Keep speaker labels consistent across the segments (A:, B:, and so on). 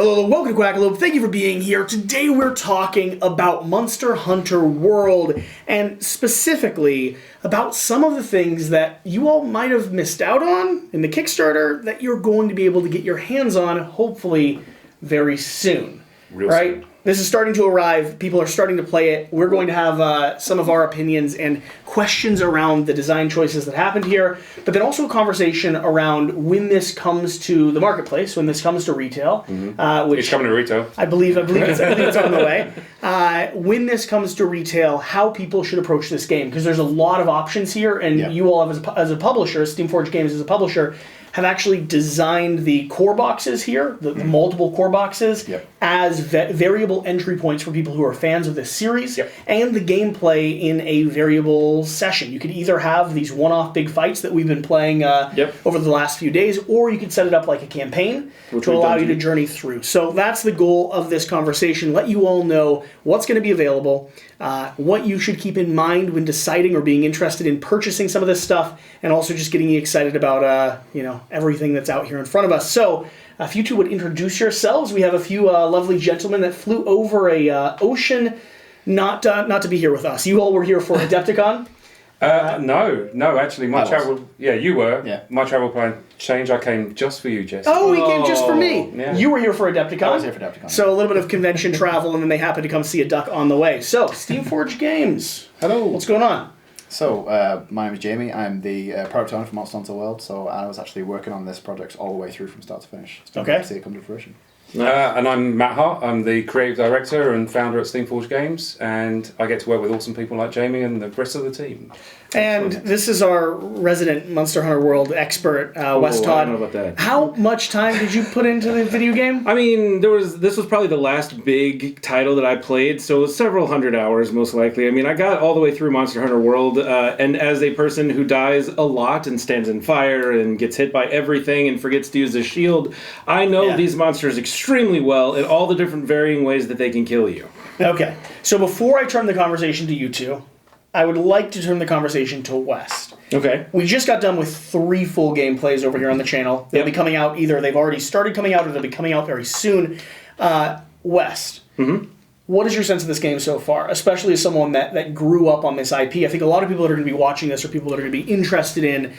A: Hello, welcome to Quackalope. Thank you for being here. Today we're talking about Monster Hunter World, and specifically about some of the things that you all might have missed out on in the Kickstarter that you're going to be able to get your hands on, hopefully, very soon.
B: Real
A: right?
B: soon.
A: This is starting to arrive. People are starting to play it. We're going to have some of our opinions and questions around the design choices that happened here, but then also a conversation around when this comes to the marketplace, when this comes to retail. Which
B: It's coming to retail.
A: I believe it's on the way. When this comes to retail, how people should approach this game, because there's a lot of options here, and you all have, as a publisher, Steamforged Games as a publisher, have actually designed the core boxes here, the multiple core boxes, as variable entry points for people who are fans of this series, and the gameplay in a variable session. You could either have these one-off big fights that we've been playing over the last few days, or you could set it up like a campaign to allow you to journey through. So that's the goal of this conversation. Let you all know what's going to be available, what you should keep in mind when deciding or being interested in purchasing some of this stuff, and also just getting you excited about everything that's out here in front of us. So if you two would introduce yourselves. We have a few lovely gentlemen that flew over a ocean not to be here with us. You all were here for Adepticon?
B: No, actually, my travel... Yeah, you were. Yeah. My travel plan changed. I came just for you, Jesse.
A: Oh, he came just for me.
B: Yeah.
A: You were here for Adepticon?
C: I was here for Adepticon.
A: So a little bit of convention travel, and then they happened to come see a duck on the way. So, Steamforged Games.
C: Hello.
A: What's going on?
C: So, my name is Jamie. I'm the product owner for Monster Hunter World, so I was actually working on this project all the way through from start to finish. It's been great to see it come to fruition.
B: And I'm Matt Hart. I'm the creative director and founder at Steamforged Games, and I get to work with awesome people like Jamie and the rest of the team.
A: And this is our resident Monster Hunter World expert, Wes Todd.
D: I don't know about that.
A: How much time did you put into the video game?
D: I mean, this was probably the last big title that I played, so several hundred hours most likely. I mean, I got all the way through Monster Hunter World, and as a person who dies a lot and stands in fire and gets hit by everything and forgets to use a shield, I know these monsters extremely well in all the different varying ways that they can kill you.
A: Okay, so before I turn the conversation to you two, I would like to turn the conversation to West.
D: Okay.
A: We just got done with 3 full gameplays over here on the channel. They'll be coming out, either they've already started coming out or they'll be coming out very soon. West, what is your sense of this game so far? Especially as someone that grew up on this IP. I think a lot of people that are going to be watching this are people that are going to be interested in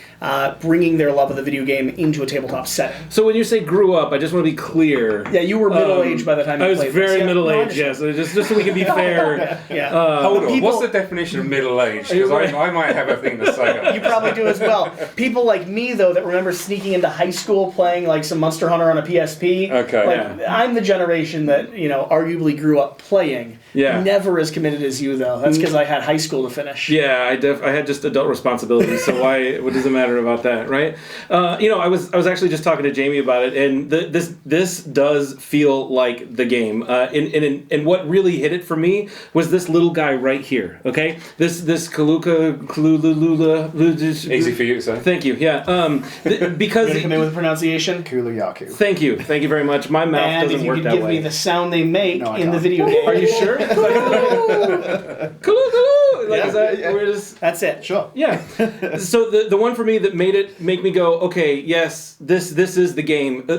A: bringing their love of the video game into a tabletop setting.
D: So when you say grew up, I just want to be clear.
A: Yeah, you were middle-aged by the time you played this.
D: I was very middle-aged, yes. Just so we can be fair.
B: Hold on, what's the definition of middle-aged? Because I might have a thing to say on
A: You probably do as well. People like me, though, that remember sneaking into high school playing like some Monster Hunter on a PSP.
B: Okay.
A: I'm the generation that, arguably grew up playing.
D: Yeah.
A: Never as committed as you, though. That's because I had high school to finish.
D: Yeah, I had just adult responsibilities, so what does it matter about that, right? I was actually just talking to Jamie about it, and this does feel like the game. And what really hit it for me was this little guy right here. Okay, this Kalula.
B: Easy for you to say.
D: Thank you. Yeah. Because
A: You gonna come in with a pronunciation?
C: Kulayaku.
D: Thank you very much. My mouth doesn't work that way.
A: And if you could give me the sound they make in the video game.
D: Are you sure?
A: That's it.
C: Sure.
D: Yeah. So the one for me that made it make me go, okay, yes, this is the game.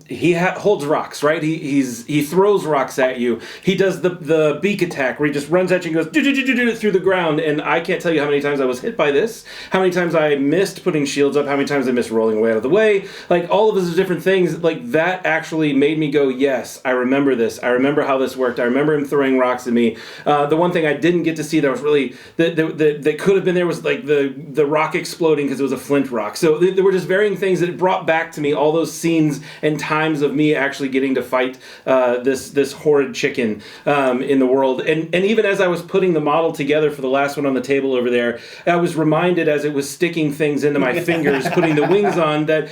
D: He holds rocks, right? He throws rocks at you. He does the beak attack where he just runs at you and goes through the ground. And I can't tell you how many times I was hit by this, how many times I missed putting shields up, how many times I missed rolling away out of the way. Like all of those different things, like that actually made me go, yes, I remember this. I remember how this worked. I remember him throwing rocks at me. The one thing I didn't get to see that was really that could have been there was like the rock exploding because it was a flint rock. So there were just varying things that it brought back to me all those scenes and times of me actually getting to fight this horrid chicken in the world. And even as I was putting the model together for the last one on the table over there, I was reminded as it was sticking things into my fingers, putting the wings on, that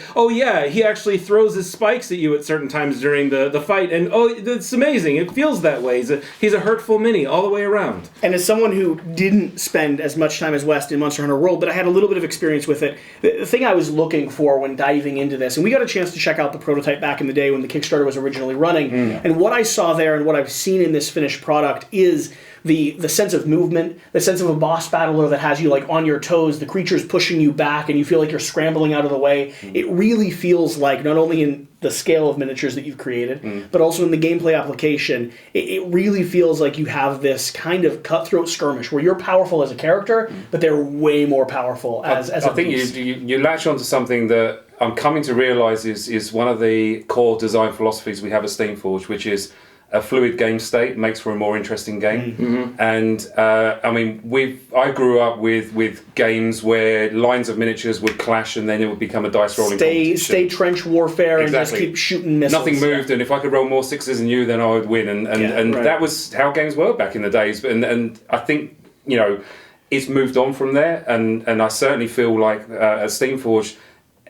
D: he actually throws his spikes at you at certain times during the fight, and it's amazing. It feels that way. He's a hurtful mini all the way around.
A: And as someone who didn't spend as much time as West in Monster Hunter World, but I had a little bit of experience with it, the thing I was looking for when diving into this, and we got a chance to check out the prototype back in the day when the Kickstarter was originally running, and what I saw there and what I've seen in this finished product is the sense of movement, the sense of a boss battler that has you like on your toes, the creature's pushing you back and you feel like you're scrambling out of the way. It really feels like, not only in the scale of miniatures that you've created, but also in the gameplay application, it really feels like you have this kind of cutthroat skirmish where you're powerful as a character, but they're way more powerful as
B: I
A: a
B: think
A: beast.
B: you latch onto something that I'm coming to realise is one of the core design philosophies we have at Steamforged, which is a fluid game state makes for a more interesting game. And I mean, I grew up with games where lines of miniatures would clash and then it would become a dice rolling competition.
A: Stay trench warfare and just
B: Exactly.
A: keep shooting missiles.
B: Nothing moved, and if I could roll more sixes than you, then I would win. And
A: right.
B: that was how games were back in the days. And I think, it's moved on from there. And I certainly feel like at Steamforged,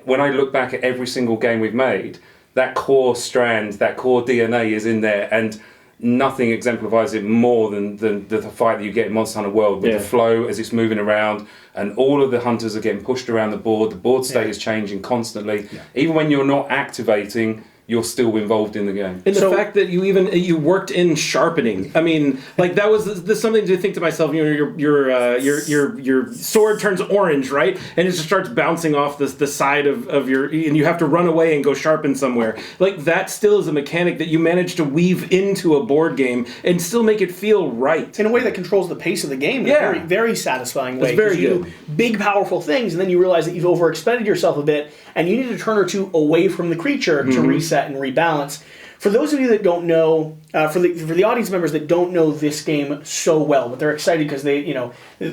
B: when I look back at every single game we've made, that core strand, that core DNA is in there, and nothing exemplifies it more than the fight that you get in Monster Hunter World with the flow as it's moving around, and all of the hunters are getting pushed around the board state is changing constantly. Even when you're not activating, you're still involved in the game.
D: And the fact that you worked in sharpening, I mean, like that was something to think to myself. Your sword turns orange, right, and it just starts bouncing off the side of your, and you have to run away and go sharpen somewhere. Like that still is a mechanic that you manage to weave into a board game and still make it feel right
A: in a way that controls the pace of the game in a very, very satisfying way.
D: It's very
A: you
D: good.
A: do big, powerful things, and then you realize that you've overexpended yourself a bit, and you need a turn or two away from the creature to reset and rebalance. For those of you that don't know, for the audience members that don't know this game so well, but they're excited because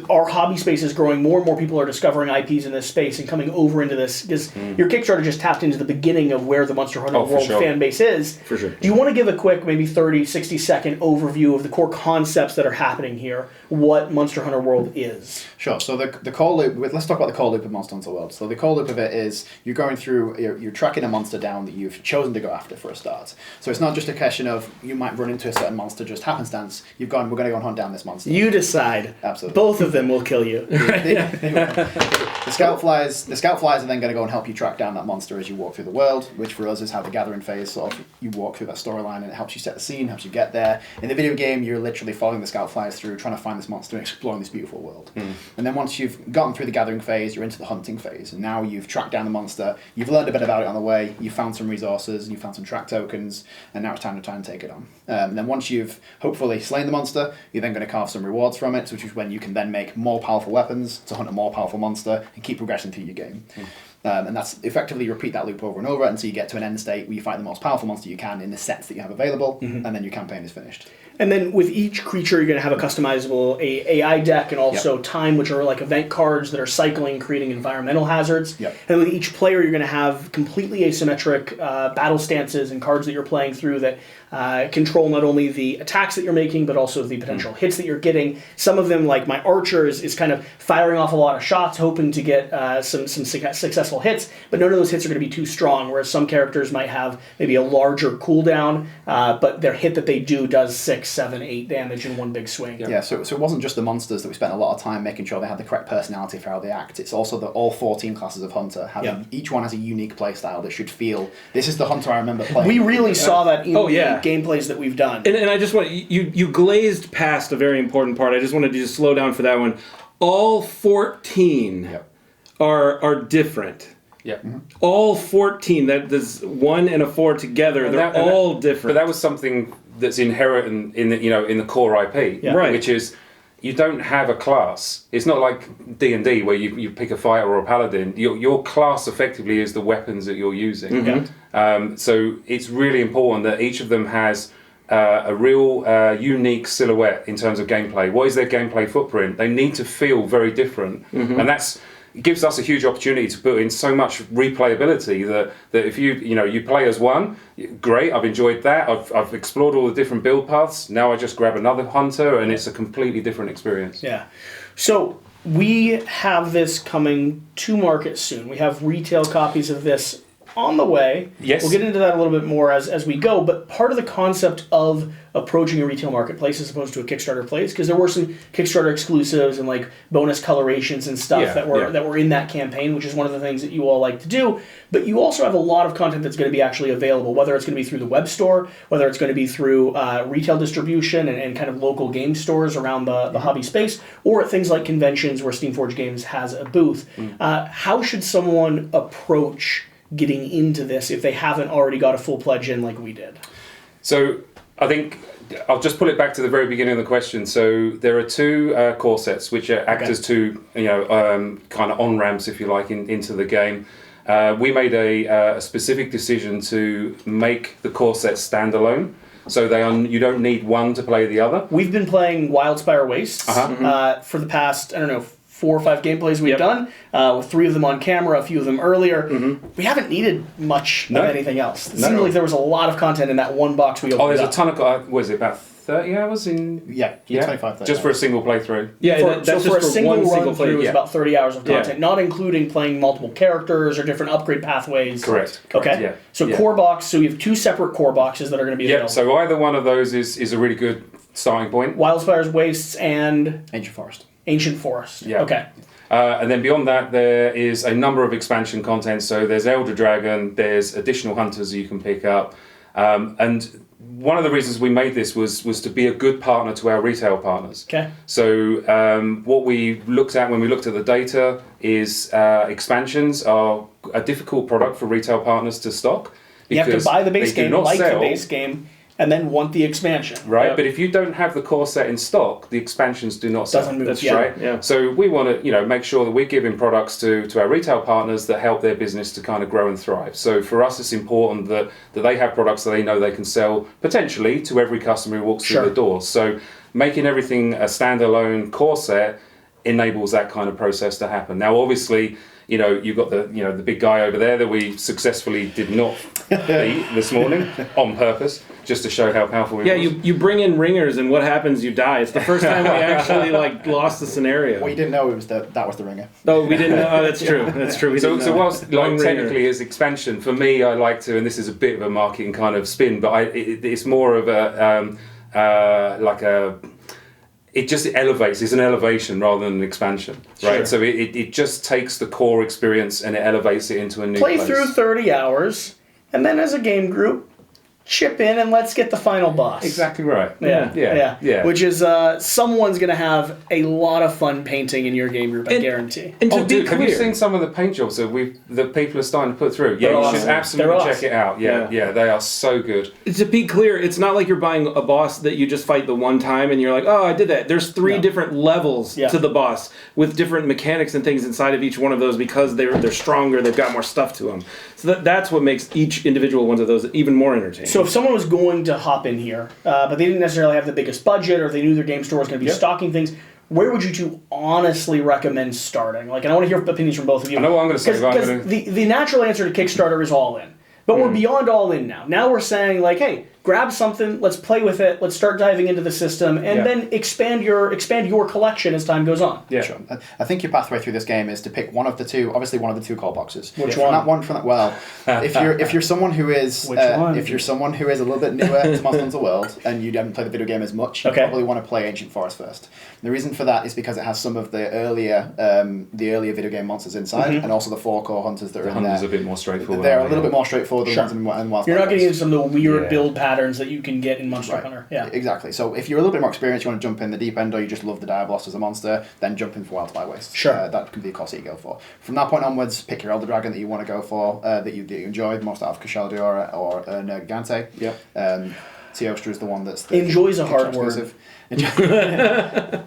A: our hobby space is growing. More and more people are discovering IPs in this space and coming over into this, because your Kickstarter just tapped into the beginning of where the Monster Hunter World fan base is.
D: For sure.
A: Do you want to give a quick, maybe 30, 60 second overview of the core concepts that are happening here, what Monster Hunter World is?
C: Sure. So the core loop, let's talk about the core loop of Monster Hunter World. So the core loop of it is you're going through, you're tracking a monster down that you've chosen to go after for a start. So it's not just a question of you might run into a certain monster just happenstance. We're going to go and hunt down this monster.
A: You decide.
C: Absolutely.
A: Both of them will kill you.
C: The scout flies are then going to go and help you track down that monster as you walk through the world, which for us is how the gathering phase sort of, you walk through that storyline and it helps you set the scene, helps you get there. In the video game, you're literally following the scout flies through, trying to find this monster and exploring this beautiful world. And then once you've gotten through the gathering phase, you're into the hunting phase, and now you've tracked down the monster, you've learned a bit about it on the way, you've found some resources, and you've found some track tokens, and now it's time to try and take it on. And then once you've hopefully slain the monster, you're then going to carve some rewards from it, which is when you can then make more powerful weapons to hunt a more powerful monster and keep progressing through your game. And that's effectively repeat that loop over and over until you get to an end state where you fight the most powerful monster you can in the sets that you have available, and then your campaign is finished.
A: And then with each creature, you're going to have a customizable AI deck and also time, which are like event cards that are cycling, creating environmental hazards. And with each player, you're going to have completely asymmetric battle stances and cards that you're playing through that control not only the attacks that you're making, but also the potential hits that you're getting. Some of them, like my archer, is kind of firing off a lot of shots, hoping to get some successful hits, but none of those hits are going to be too strong, whereas some characters might have maybe a larger cooldown, but their hit that they do does 6, 7, 8 damage in one big swing.
C: So it wasn't just the monsters that we spent a lot of time making sure they had the correct personality for how they act. It's also that all 14 classes of Hunter have each one has a unique play style that should feel, this is the Hunter I remember playing.
A: We really saw that in the gameplays that we've done.
D: And I just want, you glazed past a very important part. I just wanted to just slow down for that one. All 14 are different. All 14, there's 1 and a 4 together, they're all different.
B: But that was something that's inherent in the core IP, which is you don't have a class. It's not like D&D where you pick a fighter or a paladin. Your class effectively is the weapons that you're using. So it's really important that each of them has a real unique silhouette in terms of gameplay. What is their gameplay footprint? They need to feel very different, and it gives us a huge opportunity to put in so much replayability that if you play as one, great, I've enjoyed that, I've explored all the different build paths, now I just grab another hunter and it's a completely different experience.
A: So we have this coming to market soon. We have retail copies of this on the way.
B: Yes.
A: We'll get into that a little bit more as we go, but part of the concept of approaching a retail marketplace as opposed to a Kickstarter place, because there were some Kickstarter exclusives and like bonus colorations and stuff that were in that campaign, which is one of the things that you all like to do. But you also have a lot of content that's going to be actually available, whether it's going to be through the web store, whether it's going to be through retail distribution and kind of local game stores around the hobby space, or at things like conventions where Steamforged Games has a booth. How should someone approach getting into this if they haven't already got a full pledge in like we did?
B: So I think I'll just pull it back to the very beginning of the question. So there are two core sets which act as two, kind of on ramps, if you like, into the game. We made a specific decision to make the core set standalone. So you don't need one to play the other. We've
A: been playing Wildspire Wastes for the past, 4 or 5 gameplays we've done, with 3 of them on camera, a few of them earlier. We haven't needed much of anything else. It seemed like there was a lot of content in that one box we opened up.
B: Oh, there's a ton of, what is it, about 30 hours in?
C: Yeah, 25, 30
B: just for a single playthrough.
A: Yeah, that's for a single run through, it's about 30 hours of content, not including playing multiple characters or different upgrade pathways.
B: Correct.
A: Okay.
B: Yeah.
A: So core box, so you have 2 separate core boxes that are going to be available.
B: So either one of those is a really good starting point.
A: Wildspire's Wastes and
C: Ancient Forest.
B: Yeah.
A: Okay.
B: And then beyond that, there is a number of expansion content. So there's Elder Dragon, there's additional hunters you can pick up. And one of the reasons we made this was to be a good partner to our retail partners.
A: Okay.
B: So what we looked at when we looked at the data is expansions are a difficult product for retail partners to stock.
A: You have to buy the base game, like the base game, and then want the expansion.
B: Right, but if you don't have the core set in stock, the expansions do not sell.
A: Doesn't move.
B: That's right. Yeah. So we want to, make sure that we're giving products to our retail partners that help their business to kind of grow and thrive. So for us, it's important that they have products that they know they can sell potentially to every customer who walks through the door. So making everything a standalone core set enables that kind of process to happen. Now, obviously, you've got the big guy over there that we successfully did not beat this morning on purpose, just to show how powerful we was.
D: You bring in ringers, and what happens? You die. It's the first time we actually lost the scenario.
C: We didn't know that was the ringer.
D: Oh, we didn't know. Oh, that's true. That's true.
B: So whilst technically as expansion, for me, I like to, and this is a bit of a marketing kind of spin, but it's more of it just elevates. It's an elevation rather than an expansion, right? Sure. So it just takes the core experience and it elevates it into a new place.
A: Play through 30 hours, and then as a game group, chip in and let's get the final boss.
B: Exactly right.
A: Yeah. Which is someone's going to have a lot of fun painting in your game group, I guarantee.
D: And to be clear,
B: have you seen some of the paint jobs that people are starting to put through? Yeah, you should absolutely check it out. Yeah, they are so good.
D: To be clear, it's not like you're buying a boss that you just fight the one time and you're like, oh, I did that. There's 3 different levels to the boss with different mechanics and things inside of each one of those because they're stronger, they've got more stuff to them. So that's what makes each individual one of those even more entertaining.
A: So if someone was going to hop in here, but they didn't necessarily have the biggest budget, or if they knew their game store was going to be stocking things, where would you two honestly recommend starting? And I want to hear opinions from both of you.
B: I know what I'm going to say.
A: Because the natural answer to Kickstarter is all in. But we're beyond all in now. Now we're saying, hey, grab something, let's play with it, let's start diving into the system, and then expand your collection as time goes on.
C: Yeah, sure. I think your pathway through this game is to pick one of the 2 core boxes.
A: Which one?
C: If you're someone who is if you're someone who is a little bit newer to Monster Hunter World and you haven't played the video game as much, you probably want to play Ancient Forest first. And the reason for that is because it has some of the earlier video game monsters inside, and also the 4 core hunters that are in there.
B: The hunters are a bit more straightforward.
C: They're a little bit more straightforward than ones in Wildspire.
A: You're not getting into some of the weird build patterns that you can get in Monster Hunter. Yeah,
C: exactly. So if you're a little bit more experienced, you want to jump in the deep end, or you just love the Diabolos as a monster, then jump in for Wildspire Waste.
A: Sure.
C: That can be a course that you go for. From that point onwards, pick your Elder Dragon that you want to go for, that you enjoy, most out of Kashaldiora or Nergigante.
B: Yep.
C: Teostra is the one that's...
A: Enjoy's a hard word.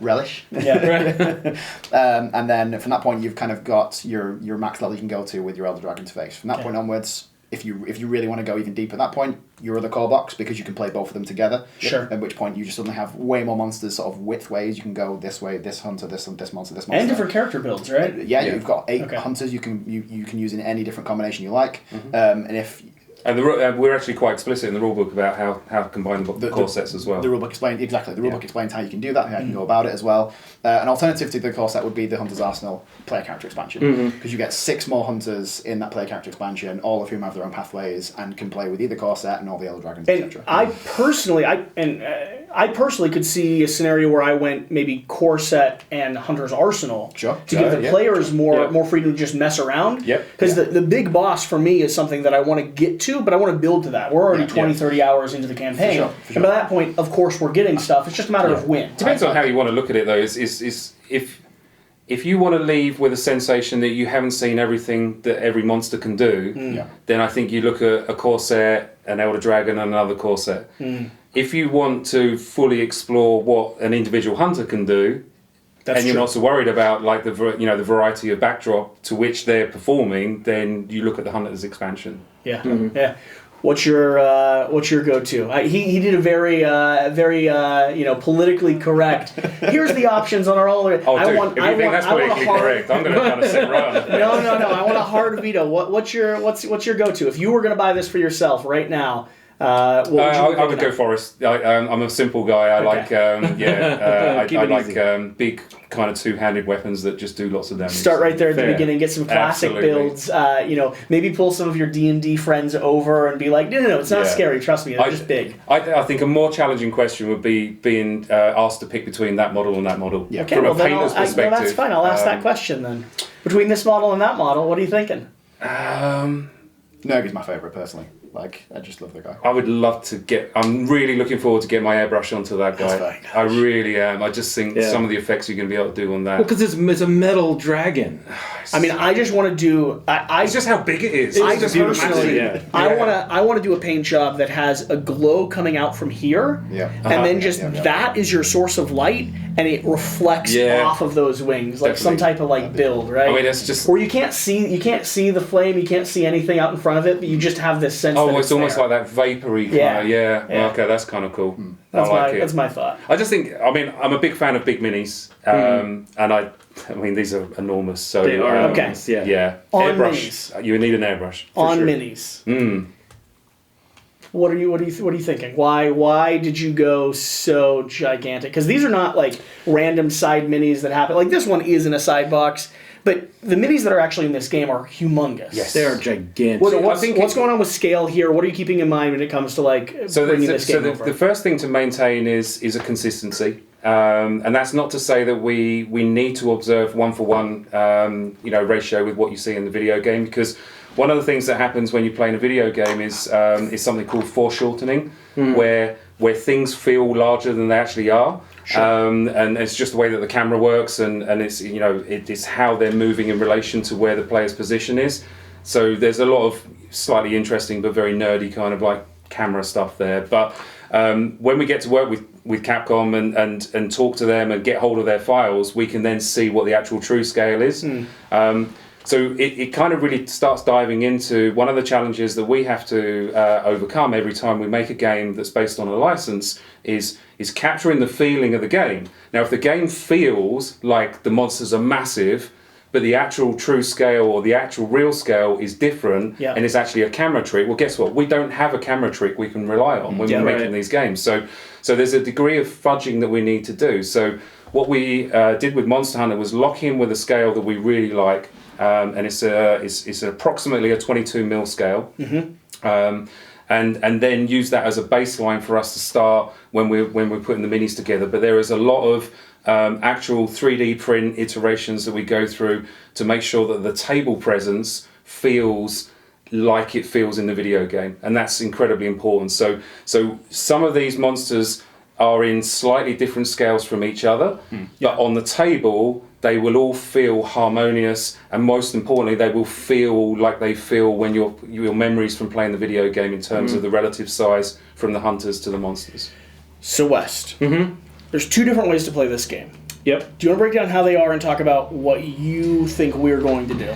C: Relish.
A: Yeah.
C: And then from that point, you've kind of got your max level you can go to with your Elder Dragon's face. From that point onwards, if you really want to go even deeper at that point, your other core box, because you can play both of them together.
A: Sure.
C: At which point you just suddenly have way more monsters, sort of width ways. You can go this way, this hunter, this monster, this monster.
A: And different character builds, right?
C: Yeah. You've got 8 hunters you can use in any different combination you like. And if
B: And we're actually quite explicit in the rulebook about how to combine the core sets as well.
C: The rulebook explains explains how you can do that, how you can go about it as well. An alternative to the core set would be the Hunter's Arsenal player character expansion, because you get 6 more hunters in that player character expansion, all of whom have their own pathways and can play with either core set and all the other dragons, etc.
A: I personally could see a scenario where I went maybe core set and Hunter's Arsenal to give the players more freedom to just mess around. Because the big boss for me is something that I want to get to, but I want to build to that. We're already 30 hours into the campaign. For sure. And by that point, of course, we're getting stuff. It's just a matter of when.
B: Depends on how you want to look at it, though. Is if you want to leave with a sensation that you haven't seen everything that every monster can do, then I think you look at a core set, an Elder Dragon, and another core set. If you want to fully explore what an individual hunter can do, you're not so worried about like the variety of backdrop to which they're performing, then you look at the Hunter's expansion.
A: Yeah. What's your go-to? He did a very politically correct. Here's the options on our own.
B: If you think that's politically correct, I'm going to kind of sit around.
A: No. I want a hard veto. What's your go-to? If you were going to buy this for yourself right now, I
B: would go forest. I'm a simple guy. I like big kind of two-handed weapons that just do lots of damage.
A: Start right there at the beginning. Get some classic builds. Maybe pull some of your D&D friends over and be like, no, it's not scary. Trust me, they're just big.
B: I think a more challenging question would be being asked to pick between that model and that model.
A: Yeah. Okay, from a painter's perspective. That's fine. I'll ask that question then. Between this model and that model, what are you thinking?
C: Nurg's my favourite personally. Like, I just love the guy.
B: I would love to I'm really looking forward to get my airbrush onto that guy.
C: That's very nice.
B: I really am. I just think some of the effects you're going to be able to do on that.
D: Well, because it's a metal dragon.
A: I just want to do...
B: it's just how big it is.
A: I want to do a paint job that has a glow coming out from here, and then that is your source of light, and it reflects off of those wings, like some type of build, right?
B: I mean, it's just...
A: Where you can't see the flame, you can't see anything out in front of it, but you just have this sense that
B: it's almost like that vapory kind of, okay, that's kind of cool.
A: That's my thought.
B: I just think, I'm a big fan of big minis, and these are enormous. So
D: they are
A: enormous.
B: Yeah.
A: On
B: airbrush.
A: Minis.
B: You need an airbrush.
A: On minis. What are you thinking? Why did you go so gigantic? Because these are not like random side minis that happen. Like this one is in a side box. But the minis that are actually in this game are humongous.
D: Yes, they are gigantic.
A: What's going on with scale here? What are you keeping in mind when it comes to bringing this game over?
B: The first thing to maintain is a consistency, and that's not to say that we need to observe 1-for-1 ratio with what you see in the video game, because one of the things that happens when you play in a video game is something called foreshortening, where things feel larger than they actually are. Sure. And it's just the way that the camera works, and it's it's how they're moving in relation to where the player's position is. So there's a lot of slightly interesting but very nerdy kind of like camera stuff there. But when we get to work with Capcom and talk to them and get hold of their files, we can then see what the actual true scale is. So it kind of really starts diving into one of the challenges that we have to overcome every time we make a game that's based on a license is capturing the feeling of the game. Now, if the game feels like the monsters are massive, but the actual true scale or the actual real scale is different, and it's actually a camera trick, well, guess what? We don't have a camera trick we can rely on when we're making these games. So there's a degree of fudging that we need to do. So what we did with Monster Hunter was lock in with a scale that we really like, and it's approximately a 22mm scale. And then use that as a baseline for us to start when we're putting the minis together. But there is a lot of actual 3D print iterations that we go through to make sure that the table presence feels like it feels in the video game, and that's incredibly important. So some of these monsters are in slightly different scales from each other, but on the table they will all feel harmonious, and most importantly, they will feel like they feel when your memories from playing the video game in terms of the relative size from the hunters to the monsters.
A: So West, there's 2 different ways to play this game.
D: Yep.
A: Do you want to break down how they are and talk about what you think we're going to do?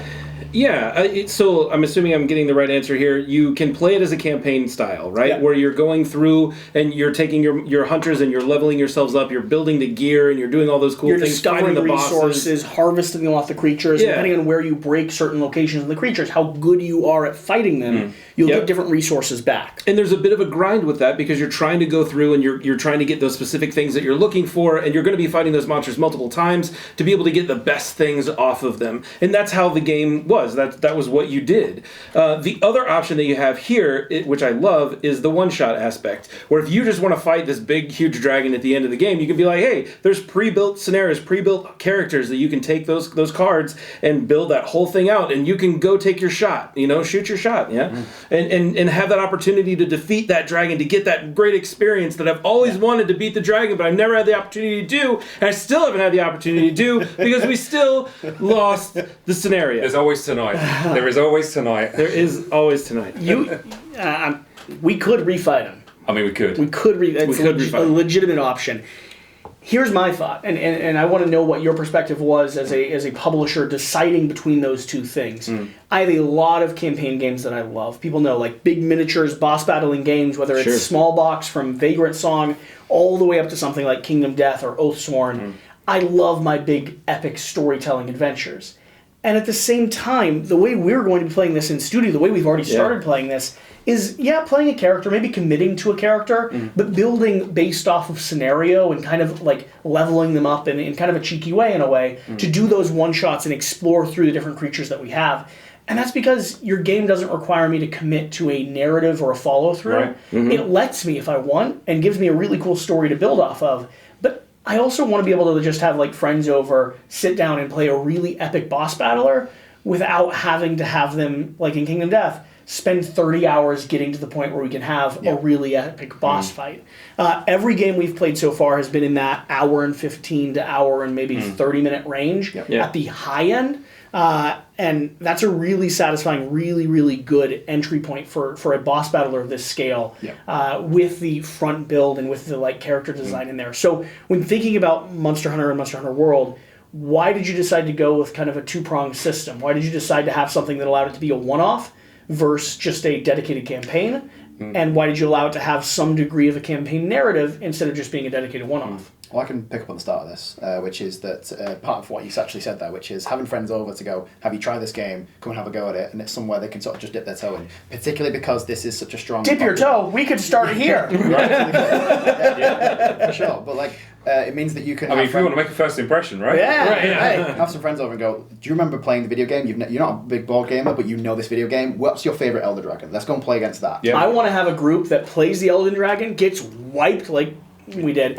D: So I'm assuming I'm getting the right answer here. You can play it as a campaign style, right?
A: Yeah.
D: Where you're going through and you're taking your hunters and you're leveling yourselves up. You're building the gear and you're doing all those cool
A: you're
D: things.
A: discovering
D: fighting the
A: resources, harvesting them off the creatures.
D: Yeah.
A: Depending on where you break certain locations of the creatures, how good you are at fighting them, you'll get different resources back.
D: And there's a bit of a grind with that because you're trying to go through and you're trying to get those specific things that you're looking for, and you're going to be fighting those monsters multiple times to be able to get the best things off of them. And that's how the game was. That was what you did. The other option that you have here, which I love, is the one-shot aspect, where if you just want to fight this big, huge dragon at the end of the game, you can be like, hey, there's pre-built scenarios, pre-built characters that you can take those cards and build that whole thing out, and you can go take your shot, shoot your shot, and have that opportunity to defeat that dragon, to get that great experience that I've always wanted to beat the dragon, but I've never had the opportunity to do, and I still haven't had the opportunity to do because we still lost the scenario.
B: There's always tonight. There is always tonight.
D: There is always tonight.
A: We could refight him.
B: I mean, we could.
A: It's a legitimate option. Here's my thought, and I want to know what your perspective was as a publisher deciding between those two things. I have a lot of campaign games that I love. People know, like big miniatures, boss battling games, whether it's Small Box from Vagrant Song all the way up to something like Kingdom Death or Oathsworn. I love my big epic storytelling adventures. And at the same time, the way we're going to be playing this in studio, the way we've already started playing this, is, playing a character, maybe committing to a character, but building based off of scenario and kind of like leveling them up in kind of a cheeky way, to do those one-shots and explore through the different creatures that we have. And that's because your game doesn't require me to commit to a narrative or a follow-through. Right. It lets me, if I want, and gives me a really cool story to build off of. But I also want to be able to just have like friends over, sit down and play a really epic boss battler without having to have them, like in Kingdom Death, spend 30 hours getting to the point where we can have a really epic boss fight. Every game we've played so far has been in that hour and 15 to hour and maybe 30-minute range at the high end. And that's a really satisfying, really, really good entry point for a boss battler of this scale with the front build and with the character design in there. So when thinking about Monster Hunter and Monster Hunter World, why did you decide to go with kind of a two-pronged system? Why did you decide to have something that allowed it to be a one-off versus just a dedicated campaign? And why did you allow it to have some degree of a campaign narrative instead of just being a dedicated one-off?
C: Well, I can pick up on the start of this, which is that part of what you actually said there, which is having friends over to go, have you tried this game, come and have a go at it, and it's somewhere they can sort of just dip their toe in, particularly because this is such a strong...
A: Dip your toe? We could start it here.
C: For sure, but it means that you can...
B: I mean, if you want to make a first impression, right?
C: Hey, have some friends over and go, do you remember playing the video game? You're not a big board gamer, but you know this video game. What's your favourite Elder Dragon? Let's go and play against that.
A: I want to have a group that plays the Elden Dragon, gets wiped like we did,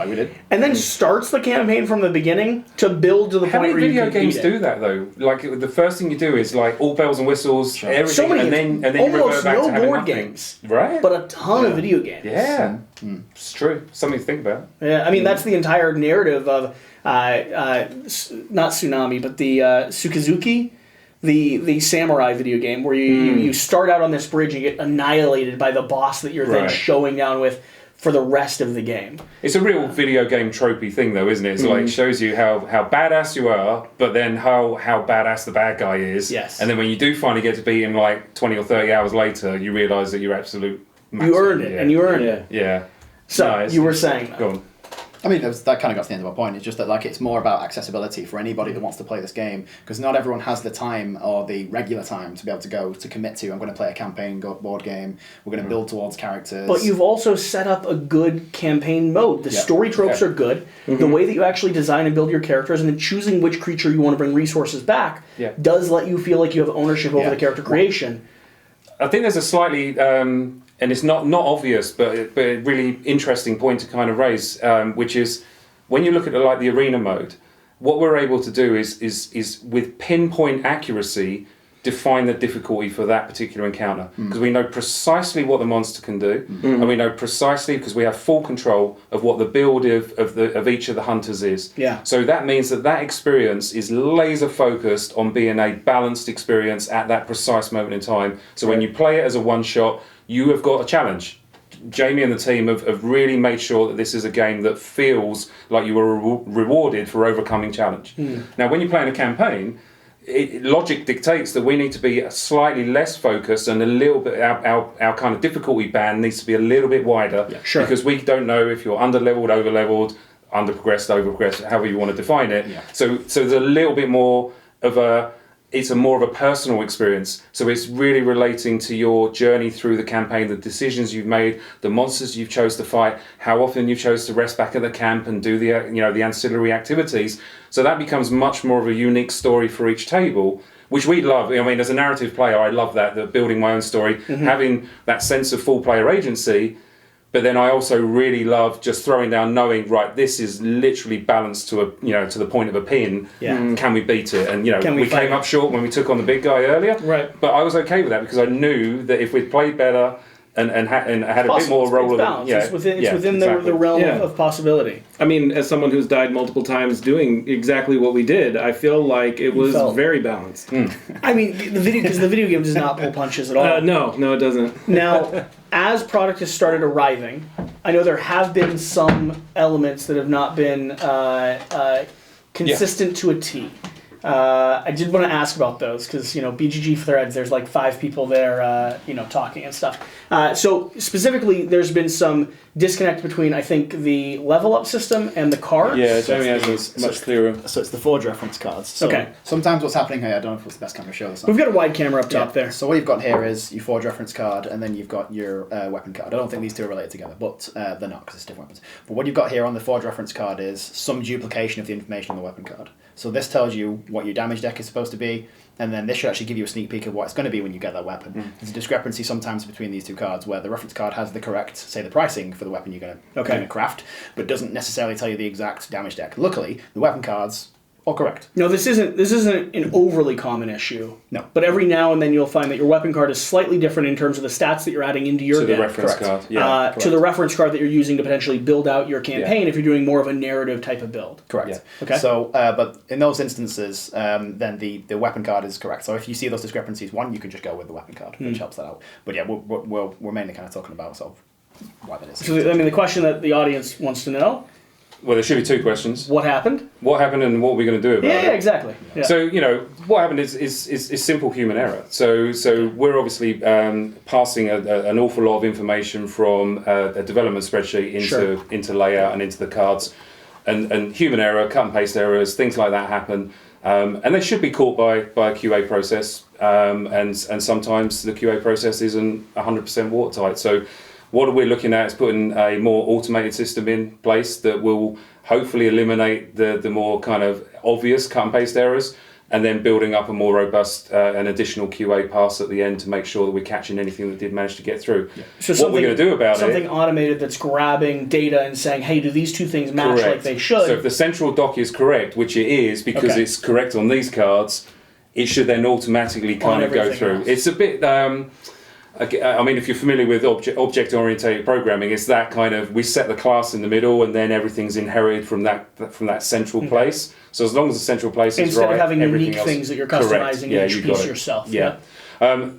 A: and then starts the campaign from the beginning to build to the point where you can
B: How many video games do that, though? The first thing you do is all bells and whistles, everything,
A: so many,
B: and then you revert back to having
A: board
B: nothing.
A: Games,
B: right?
A: But a ton of video games.
B: Yeah, it's true. Something to think about.
A: Yeah, I mean that's the entire narrative of not Tsunami, but the Sukazuki. The samurai video game where you start out on this bridge and get annihilated by the boss that you're then showing down with for the rest of the game.
B: It's a real video game tropey thing, though, isn't it? It shows you how badass you are, but then how badass the bad guy is.
A: Yes.
B: And then when you do finally get to beat him 20 or 30 hours later, you realise that you're absolute massive.
A: You earned it, and you earned it.
B: Yeah.
A: So you were saying...
B: Go on.
C: I mean, that kind of got to the end of my point. It's just that it's more about accessibility for anybody that wants to play this game, because not everyone has the time or the regular time to be able to go to commit to. I'm going to play a campaign board game. We're going to build towards characters.
A: But you've also set up a good campaign mode. The story tropes are good. The way that you actually design and build your characters, and then choosing which creature you want to bring resources back, does let you feel like you have ownership over the character creation.
B: I think there's a slightly. And it's not obvious, but a really interesting point to kind of raise, which is when you look at the arena mode, what we're able to do is with pinpoint accuracy define the difficulty for that particular encounter, because we know precisely what the monster can do, and we know precisely, because we have full control of what the build of each of the hunters is. So that means that experience is laser focused on being a balanced experience at that precise moment in time. So when you play it as a one shot, you have got a challenge. Jamie and the team have really made sure that this is a game that feels like you were rewarded for overcoming challenge. Now, when you're playing a campaign, logic dictates that we need to be slightly less focused and a little bit, our kind of difficulty band needs to be a little bit wider.
A: Yeah, sure.
B: Because we don't know if you're under-leveled, over-leveled, under-progressed, over-progressed, however you want to define it.
C: Yeah.
B: So there's a little bit more of it's more of a personal experience. So it's really relating to your journey through the campaign, the decisions you've made, the monsters you've chose to fight, how often you chose to rest back at the camp and do the ancillary activities. So that becomes much more of a unique story for each table, which we love. I mean, as a narrative player, I love that building my own story, having that sense of full player agency. But then I also really love just throwing down, knowing, right, this is literally balanced to to the point of a pin.
A: Yeah.
B: Can we beat it? And we
A: fight
B: came up short when we took on the big guy earlier.
D: Right.
B: But I was okay with that because I knew that if we'd played better and had a bit more role
A: it's
B: of
A: balanced. It's within
B: exactly.
A: the realm of possibility.
D: I mean, as someone who's died multiple times doing exactly what we did, I feel like it was very balanced.
A: I mean, the video game does not pull punches at all.
D: No, it doesn't.
A: Now, as product has started arriving, I know there have been some elements that have not been consistent to a T. I did want to ask about those because BGG threads. There's like 5 people there, talking and stuff. So specifically, there's been some disconnect between I think the level up system and the cards.
D: Yeah, Jamie has a much clearer.
C: So it's the forge reference cards. So
A: Okay.
C: Sometimes what's happening here, I don't know if it's the best camera to show this.
A: We've got a wide camera up top there.
C: So what you've got here is your forge reference card, and then you've got your weapon card. I don't think these two are related together, but they're not because it's different weapons. But what you've got here on the forge reference card is some duplication of the information on the weapon card. So this tells you what your damage deck is supposed to be, and then this should actually give you a sneak peek of what it's going to be when you get that weapon. There's a discrepancy sometimes between these two cards where the reference card has the correct, say, the pricing for the weapon you're going to craft, but doesn't necessarily tell you the exact damage deck. Luckily, the weapon cards are correct.
A: No, this isn't an overly common issue.
C: No.
A: But every now and then you'll find that your weapon card is slightly different in terms of the stats that you're adding into your
B: To the
A: deck.
B: reference card. Yeah.
A: To the reference card that you're using to potentially build out your campaign if you're doing more of a narrative type of build.
C: Correct.
B: Yeah.
A: Okay.
C: So, but in those instances, then the weapon card is correct. So if you see those discrepancies, you can just go with the weapon card, which helps that out. But yeah, we're mainly kind of talking about sort of why that is.
A: So, I mean, the question that the audience wants to know,
B: Well, there should be 2 questions.
A: what happened?
B: What happened and what are we going to do about it?
A: Yeah, exactly. Yeah.
B: So, what happened is simple human error. So we're obviously passing an awful lot of information from a development spreadsheet into layout and into the cards. And human error, cut and paste errors, things like that happen. And they should be caught by a QA process. And sometimes the QA process isn't 100% watertight. So what we're looking at is putting a more automated system in place that will hopefully eliminate the more kind of obvious cut and paste errors, and then building up a more robust and additional QA pass at the end to make sure that we're catching anything that did manage to get through. Yeah.
A: So
B: what we're going to do about
A: something automated that's grabbing data and saying, hey, do these two things match like they should?
B: So if the central doc is correct, which it is because it's correct on these cards, it should then automatically kind of go through.
A: Else.
B: It's a bit... I mean, if you're familiar with object-oriented programming, it's that kind of, we set the class in the middle and then everything's inherited from that central place. So as long as the central place is right,
A: instead of having unique
B: else,
A: things that you're customizing each piece yourself.
B: Yeah.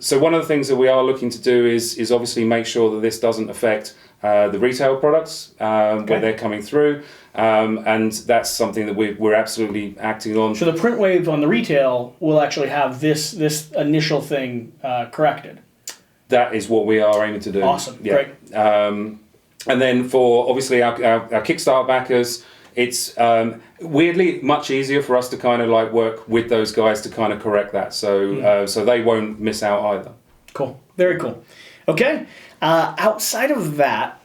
B: So one of the things that we are looking to do is obviously make sure that this doesn't affect the retail products where they're coming through. And that's something that we're absolutely acting on.
A: So the print wave on the retail will actually have this initial thing corrected.
B: That is what we are aiming to do.
A: Awesome,
B: yeah.
A: great.
B: And then for obviously our Kickstarter backers, it's weirdly much easier for us to kind of like work with those guys to kind of correct that. So so they won't miss out either.
A: Cool, very cool. Okay, outside of that,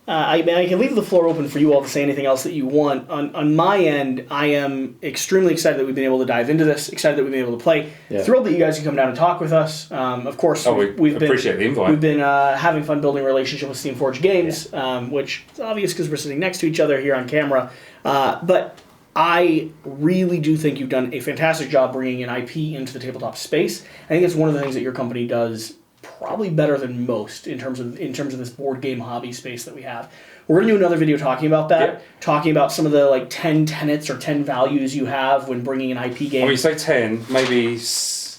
A: I can leave the floor open for you all to say anything else that you want. On my end, I am extremely excited that we've been able to dive into this, excited that we've been able to play, thrilled that you guys can come down and talk with us. Of course,
B: we appreciate the invite.
A: We've been having fun building a relationship with Steamforged Games, which is obvious because we're sitting next to each other here on camera. But I really do think you've done a fantastic job bringing an IP into the tabletop space. I think it's one of the things that your company does probably better than most in terms of this board game hobby space that we have. We're going to do another video talking about that, talking about some of the like 10 tenets or 10 values you have when bringing an IP game.
B: When you say 10, maybe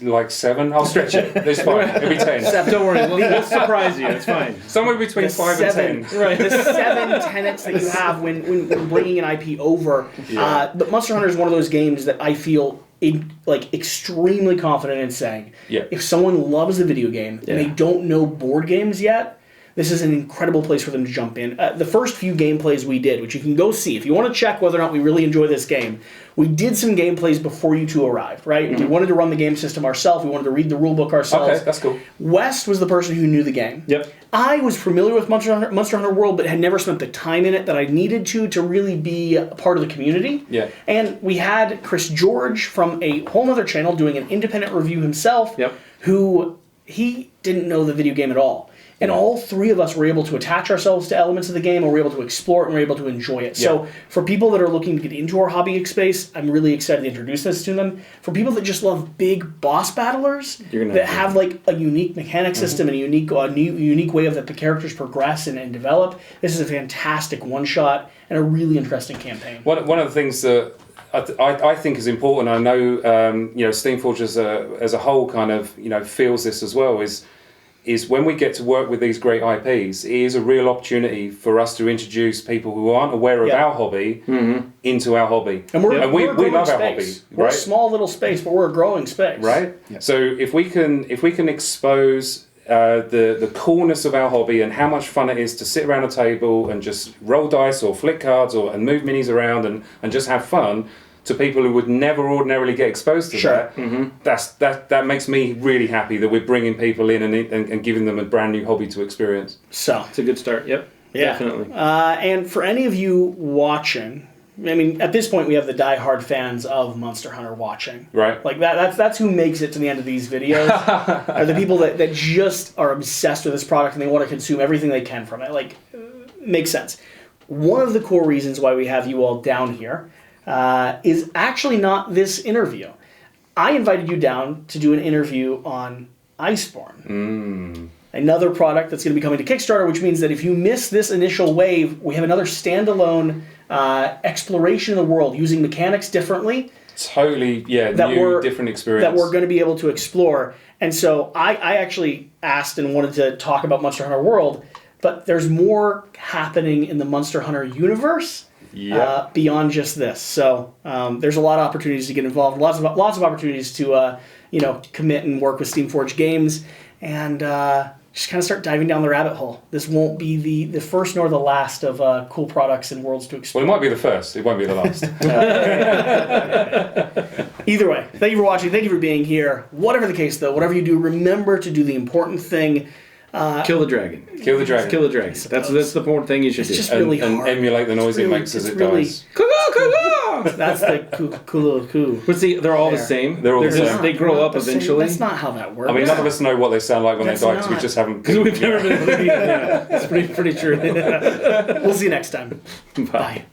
B: like 7. I'll stretch it. It's fine. It'll be 10.
D: Don't worry, we'll surprise you. It's fine.
B: Somewhere between 5 and 10.
A: Right. The 7 tenets that you have when bringing an IP over. But Monster Hunter is one of those games that I feel extremely confident in saying,
B: Yeah.
A: if someone loves a video game and they don't know board games yet, this is an incredible place for them to jump in. The first few gameplays we did, which you can go see, if you want to check whether or not we really enjoy this game, we did some gameplays before you two arrived, right? Mm-hmm. We wanted to run the game system ourselves. We wanted to read the rulebook ourselves.
B: Okay, that's cool.
A: West was the person who knew the game.
D: Yep.
A: I was familiar with Monster Hunter World, but had never spent the time in it that I needed to really be a part of the community.
B: Yeah.
A: And we had Chris George from a whole other channel doing an independent review himself, who he didn't know the video game at all. And all three of us were able to attach ourselves to elements of the game, and we're able to explore it, and we're able to enjoy it. Yeah. So for people that are looking to get into our hobby space, I'm really excited to introduce this to them. For people that just love big boss battlers that have like a unique mechanic system and a unique way of that the characters progress and develop, this is a fantastic one-shot and a really interesting campaign.
B: One of the things that I think is important, I know Steamforge as a whole kind of feels this as well, is when we get to work with these great IPs, it is a real opportunity for us to introduce people who aren't aware of our hobby into our hobby. And we love our hobby.
A: We're a small little space, but we're a growing space.
B: Right? Yeah. So if we can expose the coolness of our hobby and how much fun it is to sit around a table and just roll dice or flick cards and move minis around and just have fun, to people who would never ordinarily get exposed to that, that makes me really happy that we're bringing people in and giving them a brand new hobby to experience.
A: So
D: it's a good start. Yep, definitely.
A: And for any of you watching, I mean, at this point we have the diehard fans of Monster Hunter watching.
B: Right.
A: Like that's who makes it to the end of these videos. Are the people that just are obsessed with this product and they want to consume everything they can from it. Like, makes sense. One of the core reasons why we have you all down here is actually not this interview. I invited you down to do an interview on Iceborne. Another product that's going to be coming to Kickstarter, which means that if you miss this initial wave, we have another standalone exploration of the world using mechanics differently.
B: Totally, different experience.
A: That we're going to be able to explore. And so I actually asked and wanted to talk about Monster Hunter World, but there's more happening in the Monster Hunter universe. Beyond just this, so there's a lot of opportunities to get involved, lots of opportunities to commit and work with Steamforge Games, and just kind of start diving down the rabbit hole. This won't be the first nor the last of cool products and worlds to explore.
B: Well, it might be the first. It won't be the last.
A: Either way, thank you for watching. Thank you for being here. Whatever the case, though, whatever you do, remember to do the important thing.
D: Kill the dragon.
B: Kill the dragon.
D: Kill the dragon. That's the important thing you should do.
A: Just really
B: and
A: hard.
B: emulate the noise it makes as it dies.
A: That's the cool.
D: But see, they're all the same.
B: They're all the same.
D: They grow up eventually.
A: That's not how that works.
B: I mean, none of us know what they sound like when they die because we just haven't.
D: Because we've never been. It's pretty true.
A: We'll see you next time.
D: Bye.